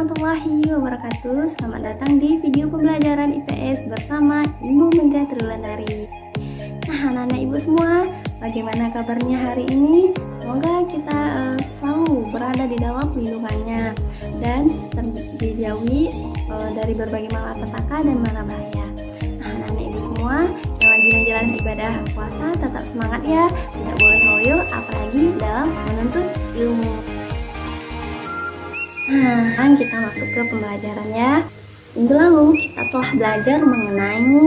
warahmatullahi wabarakatuh. Selamat datang di video pembelajaran IPS bersama Ibu Mega Triwulandari. Nah, anak-anak ibu semua, bagaimana kabarnya hari ini? Semoga kita selalu berada di dalam lindungannya dan dijauhi dari berbagai malapetaka dan mara bahaya. Nah, anak-anak ibu semua yang lagi menjalani ibadah puasa, tetap semangat ya. Tidak boleh loyo, apalagi dalam menuntut ilmu. Nah, kita masuk ke pembelajarannya. Minggu lalu kita telah belajar mengenai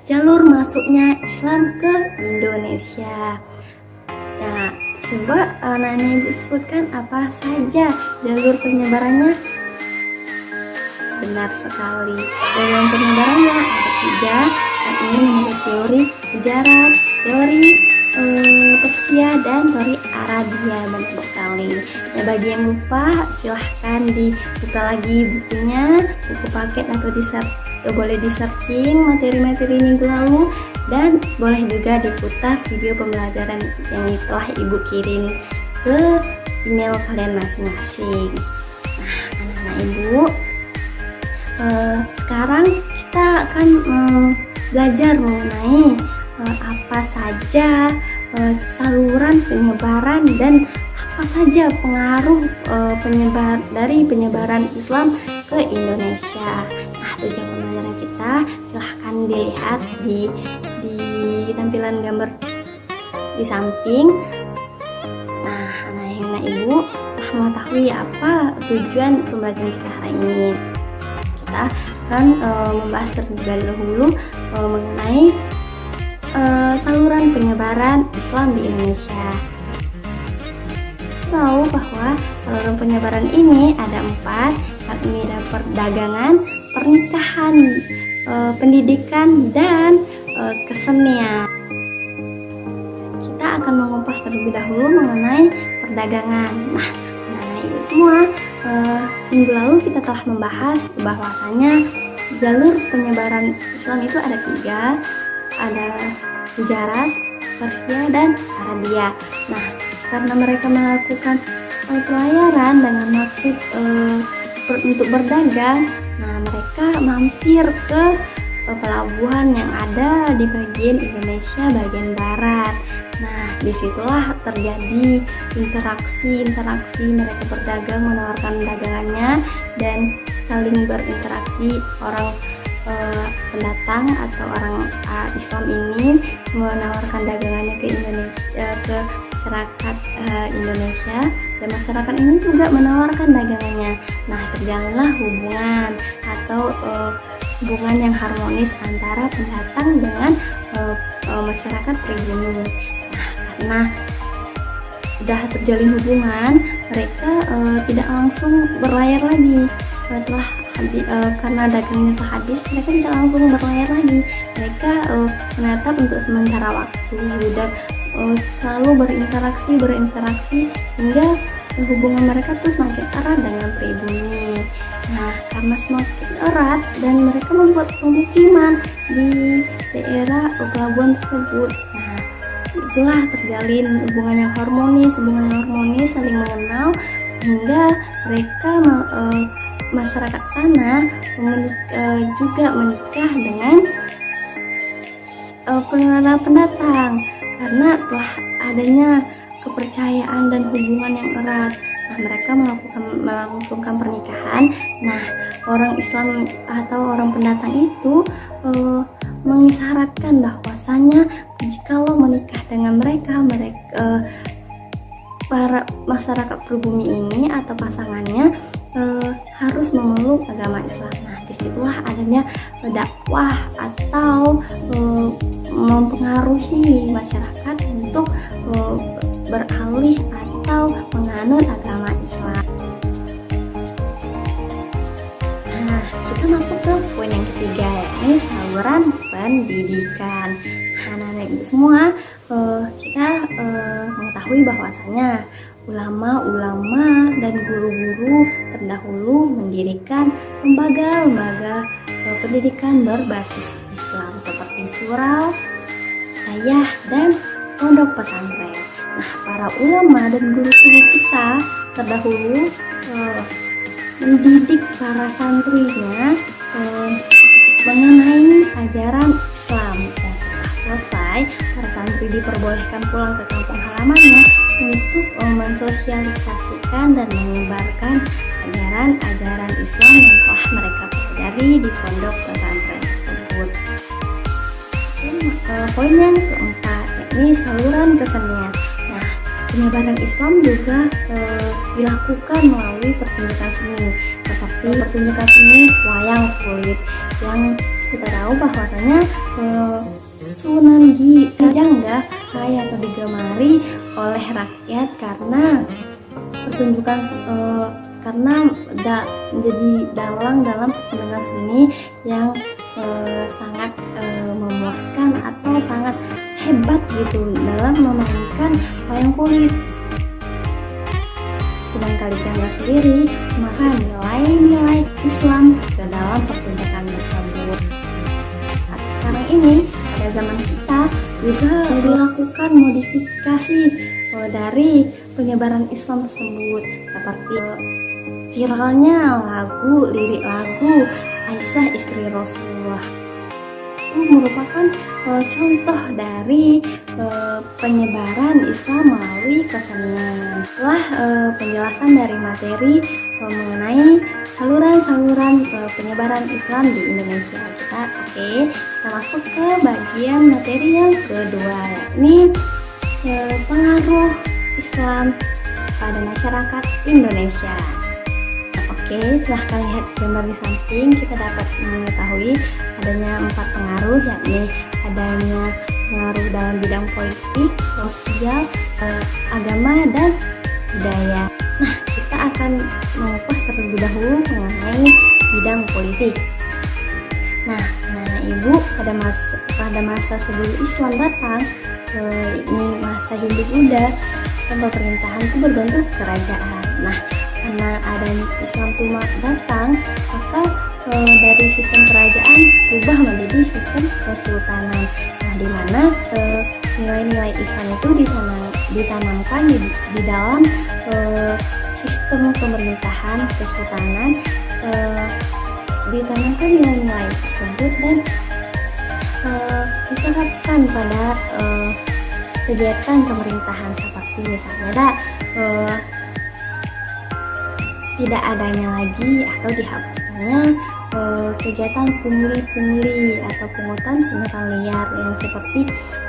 jalur masuknya Islam ke Indonesia. Ya, coba anak-anak ibu sebutkan apa saja jalur penyebarannya. Benar sekali, jalur penyebarannya ada 3. Dan ini menurut teori sejarah, teori Persia dan teori Arabia. Benar sekali. Ya, bagi yang lupa silahkan dibuka lagi bukunya, buku paket atau boleh di searching materi-materi minggu lalu, dan boleh juga diputar video pembelajaran yang telah ibu kirim ke email kalian masing-masing. Nah, anak-anak ibu, sekarang kita akan belajar mengenai apa saja saluran penyebaran dan apa saja pengaruh penyebaran Islam ke Indonesia. Nah, tujuan pembelajaran kita silahkan dilihat di tampilan gambar di samping. Nah, anak-anak ibu telah mengetahui apa tujuan pembelajaran kita hari ini. Kita akan membahas terlebih dahulu mengenai saluran penyebaran Islam di Indonesia. Tahu bahwa saluran penyebaran ini ada 4, yakni ada perdagangan, pernikahan, pendidikan, dan kesenian. Kita akan mengupas terlebih dahulu mengenai perdagangan. Nah, ibu semua, minggu lalu kita telah membahas bahwasanya jalur penyebaran Islam itu ada 3, ada Gujarat, Persia, dan Arabia. Nah, karena mereka melakukan pelayaran dengan maksud untuk berdagang, nah mereka mampir ke pelabuhan yang ada di bagian Indonesia bagian barat. Nah, disitulah terjadi interaksi mereka berdagang, menawarkan dagangannya, dan saling berinteraksi. Orang pendatang atau orang Islam ini menawarkan dagangannya ke Indonesia, ke masyarakat Indonesia, dan masyarakat ini juga menawarkan dagangannya. Nah, terjalinlah hubungan atau hubungan yang harmonis antara pendatang dengan masyarakat pribumi. Nah, karena sudah terjalin hubungan, mereka tidak langsung berlayar lagi setelah karena dagangnya telah habis. Mereka tidak langsung berlayar lagi. Mereka menetap untuk sementara waktu dan selalu berinteraksi hingga hubungan mereka terus semakin erat dengan pribumi. Nah, karena semakin erat dan mereka membuat pemukiman di daerah pelabuhan tersebut. Nah, itulah terjalin hubungan yang harmonis, saling mengenal, hingga mereka masyarakat sana juga menikah dengan pendatang karena telah adanya kepercayaan dan hubungan yang erat. Nah, mereka melangsungkan pernikahan. Nah, orang Islam atau orang pendatang itu mengisyaratkan bahwasanya jikalau menikah dengan mereka para masyarakat pribumi ini atau pasangannya harus memeluk agama Islam. Nah, disitulah adanya dakwah atau mempengaruhi masyarakat untuk beralih atau menganut agama Islam. Nah, kita masuk ke poin yang ketiga, yakni saluran pendidikan. Anak-anak ibu semua, kita mengetahui bahwasanya ulama-ulama dan guru-guru terdahulu mendirikan lembaga-lembaga pendidikan berbasis Islam seperti surau, ayah, dan pondok pesantren. Nah, para ulama dan guru-guru kita terdahulu mendidik para santrinya mengenai ajaran Islam. Dan setelah selesai, para santri diperbolehkan pulang ke kampung halamannya untuk mensosialisasikan dan menyebarkan ajaran-ajaran Islam yang telah mereka pelajari di pondok pesantren tersebut. Poin yang keempat, yakni saluran kesenian. Nah, penyebaran Islam juga dilakukan melalui pertunjukan seni, seperti pertunjukan seni wayang kulit yang kita tahu bahwasanya Sunan Kalijaga atau digemari oleh rakyat karena pertunjukan karena menjadi dalam pertunjukan seni yang sangat memuaskan atau sangat hebat gitu dalam memainkan wayang kulit. Sunan Kalijaga sendiri memasukkan nilai-nilai Islam ke dalam pertunjukan tersebut. Nah, sekarang ini pada zaman kita juga dilakukan modifikasi dari penyebaran Islam tersebut, seperti viralnya lirik lagu Aisyah istri Rasulullah. Itu merupakan contoh dari penyebaran Islam melalui kesenian. Setelah penjelasan dari materi mengenai saluran-saluran penyebaran Islam di Indonesia, kita masuk ke bagian materi yang kedua, yakni pengaruh Islam pada masyarakat Indonesia. Silahkan lihat gambar di samping. Kita dapat mengetahui adanya 4 pengaruh, yakni adanya pengaruh dalam bidang politik, sosial, agama, dan budaya. Nah, kita akan mengupas terlebih dahulu mengenai bidang politik. Nah, Ibu, pada masa sebelum Islam datang, ini masa Hindu Buddha, sistem pemerintahan itu berbentuk kerajaan. Nah, karena adanya Islam datang, maka dari sistem kerajaan berubah menjadi sistem kesultanan. Nah, di mana nilai-nilai Islam itu ditanamkan di dalam sistem pemerintahan kesultanan, ditanamkan nilai-nilai tersebut dan diterapkan pada kegiatan pemerintahan, seperti misalnya tidak adanya lagi atau dihapuskannya kegiatan pungli atau pungutan liar, yang seperti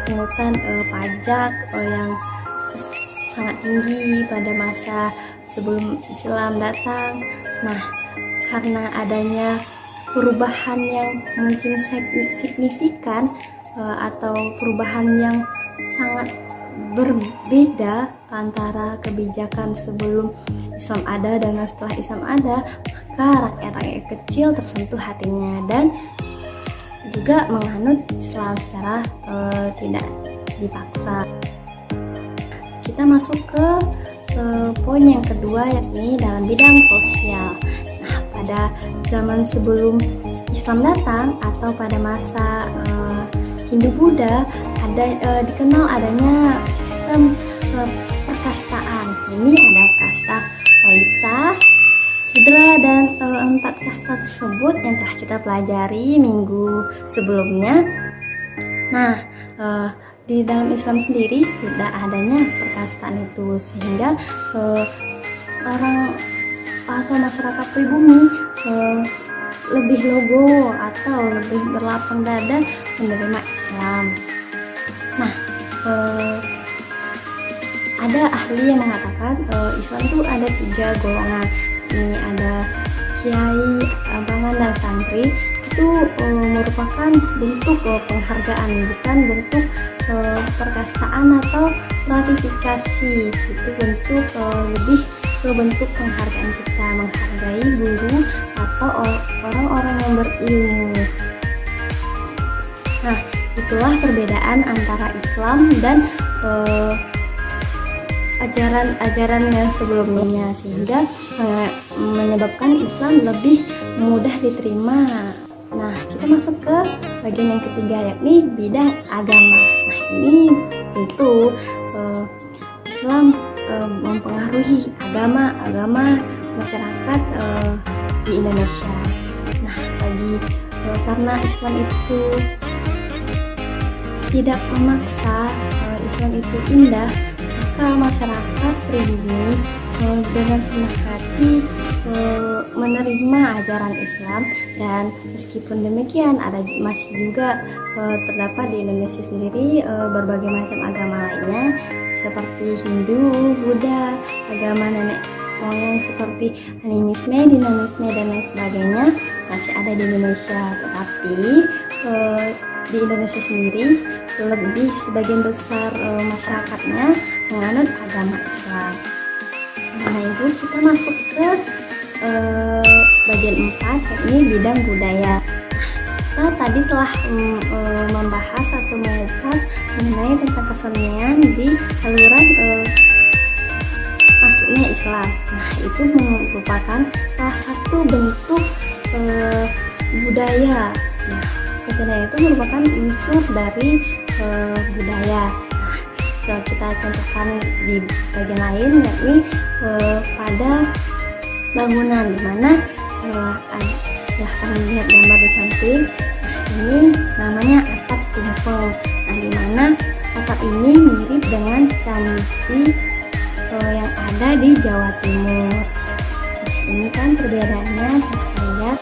pungutan pajak yang sangat tinggi pada masa sebelum Islam datang. Nah, karena adanya perubahan yang mungkin signifikan atau perubahan yang sangat berbeda antara kebijakan sebelum Islam ada dan setelah Islam ada, maka rakyat-rakyat kecil tersentuh hatinya dan juga menganut Islam secara tidak dipaksa. Kita masuk ke poin yang kedua, yakni dalam bidang sosial. Nah, pada zaman sebelum Islam datang atau pada masa Hindu Buddha dikenal adanya sistem perkastaan. Ini ada kasta Waisa, Sudra, dan 4 kasta tersebut yang telah kita pelajari minggu sebelumnya. Nah, di dalam Islam sendiri tidak adanya perkastaan itu, sehingga orang atau masyarakat pribumi lebih logo atau lebih berlapang dada menerima Islam. Nah, ada ahli yang mengatakan Islam itu ada 3 golongan. Ini ada kiai, abangan, dan santri. Itu merupakan bentuk penghargaan, bukan bentuk perkastaan atau stratifikasi. Itu bentuk lebih ke bentuk penghargaan, kita menghargai guru atau orang-orang yang berilmu. Nah, itulah perbedaan antara Islam dan ajaran-ajaran yang sebelumnya, sehingga menyebabkan Islam lebih mudah diterima. Nah, kita masuk ke bagian yang ketiga, yakni bidang agama. Nah, ini tentu Islam mempengaruhi agama masyarakat di Indonesia. Nah, karena Islam itu tidak memaksa, Islam itu indah, maka masyarakat pribumi dengan senang hati menerima ajaran Islam. Dan meskipun demikian, masih juga terdapat di Indonesia sendiri berbagai macam agama lainnya seperti Hindu, Buddha, agama nenek moyang seperti animisme, dinamisme dan lain sebagainya masih ada di Indonesia. Tetapi di Indonesia sendiri lebih sebagian besar masyarakatnya menganut agama Islam. Nah, itu kita masuk ke bagian 4, yakni bidang budaya. Kita tadi telah membahas atau mengupas mengenai tentang kesenian di saluran masuknya Islam. Nah, itu merupakan salah satu bentuk budaya. Nah, kesenian itu merupakan unsur dari budaya. Nah, kita contohkan di bagian lain, yakni pada bangunan, dimana silahkan lihat gambar di samping. Ini namanya atap tumpeng. Nah, dimana atap ini mirip dengan candi yang ada di Jawa Timur. Nah, ini kan perbedaannya, silahkan lihat.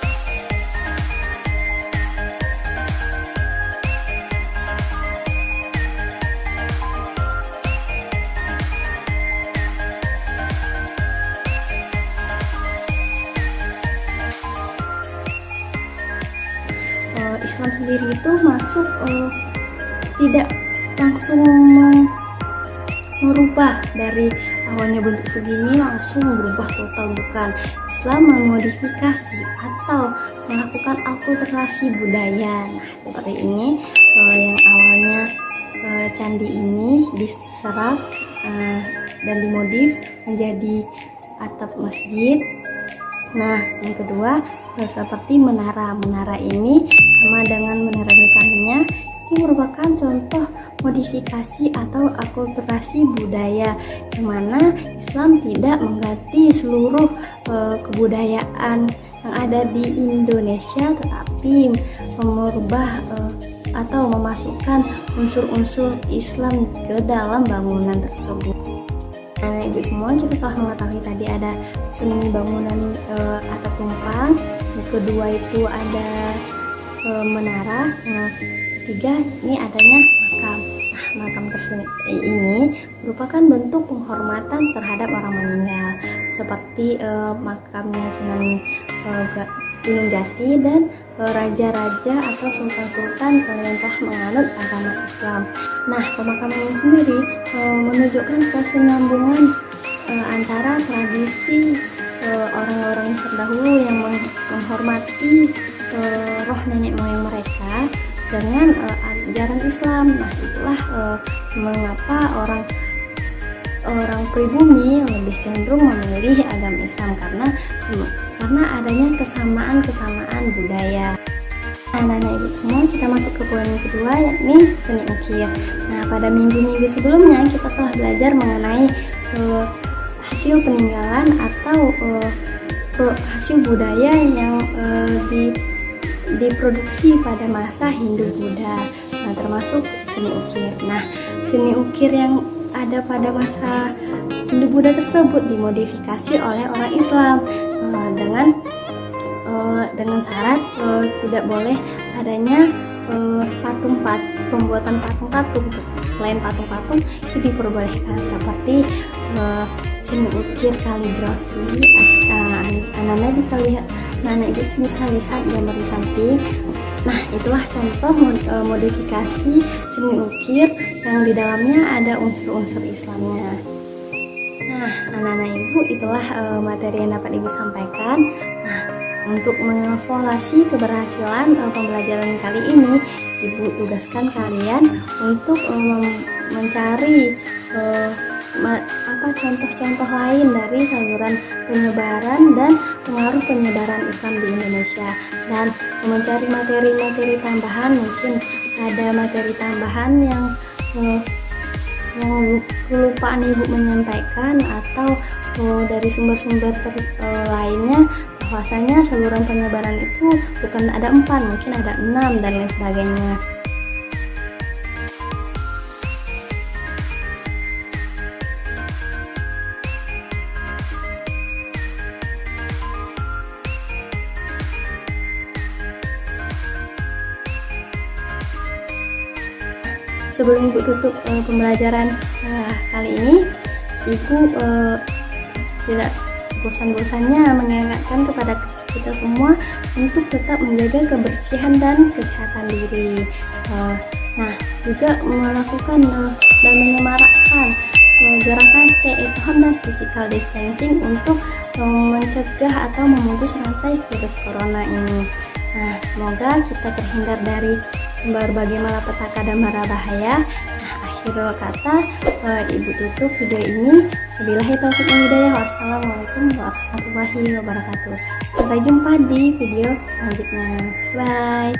Islam sendiri itu masuk tidak langsung merubah dari awalnya bentuk segini langsung berubah total, bukan. Islam memodifikasi atau melakukan akulturasi budaya. Nah, seperti ini yang awalnya candi ini diserap dan dimodif menjadi atap masjid. Nah, yang kedua seperti menara. Menara ini sama dengan menara di sampingnya. Ini merupakan contoh modifikasi atau akulturasi budaya, di mana Islam tidak mengganti seluruh kebudayaan yang ada di Indonesia, tetapi merubah atau memasukkan unsur-unsur Islam ke dalam bangunan tersebut. Nah, ibu semua, kita telah mengetahui tadi ada seni bangunan atap tumpeng, yang kedua itu ada menara, yang ketiga ini adanya makam. Nah, makam tersebut ini merupakan bentuk penghormatan terhadap orang meninggal, seperti makamnya Sunan Gunung Jati dan raja-raja atau sultan-sultan yang telah menganut agama Islam. Nah, pemakaman ini sendiri menunjukkan kesinambungan antara tradisi orang-orang terdahulu yang menghormati roh nenek moyang mereka dengan ajaran Islam. Nah, itulah mengapa orang pribumi lebih cenderung memilih agama Islam karena adanya kesamaan budaya. Nah, ibu semua, kita masuk ke poin yang kedua, yakni seni ukir. Nah, pada minggu-minggu sebelumnya kita telah belajar mengenai hasil peninggalan atau hasil budaya yang diproduksi pada masa Hindu-Buddha. Nah, termasuk seni ukir. Nah, seni ukir yang ada pada masa Hindu-Buddha tersebut dimodifikasi oleh orang Islam dengan syarat tidak boleh adanya pembuatan patung-patung. Selain patung-patung, itu diperbolehkan seperti seni ukir kaligrafi. Anak-anak bisa lihat, ibu bisa lihat gambar di samping. Nah, itulah contoh modifikasi seni ukir yang di dalamnya ada unsur-unsur Islamnya. Nah, anak-anak ibu, itulah materi yang dapat ibu sampaikan. Nah, untuk mengevaluasi keberhasilan pembelajaran kali ini, ibu tugaskan kalian untuk mencari contoh-contoh lain dari saluran penyebaran dan pengaruh penyebaran Islam di Indonesia, dan mencari materi-materi tambahan. Mungkin ada materi tambahan yang kelupaan ibu menyampaikan, atau dari sumber-sumber lainnya bahwasanya saluran penyebaran itu bukan ada 4, mungkin ada 6 dan lain sebagainya. Sebelum Ibu tutup pembelajaran kali ini, Ibu tidak bosan-bosannya mengingatkan kepada kita semua untuk tetap menjaga kebersihan dan kesehatan diri. Nah, juga melakukan dan menyemarakkan gerakan stay at home dan physical distancing untuk mencegah atau memutus rantai virus corona ini. Nah, semoga kita terhindar dari berbagai malapetaka dan mara bahaya. Nah, akhirul kata, Ibu tutup video ini. Wabillahi taufiq wal hidayah. Wassalamualaikum warahmatullahi wabarakatuh. Sampai jumpa di video selanjutnya. Bye.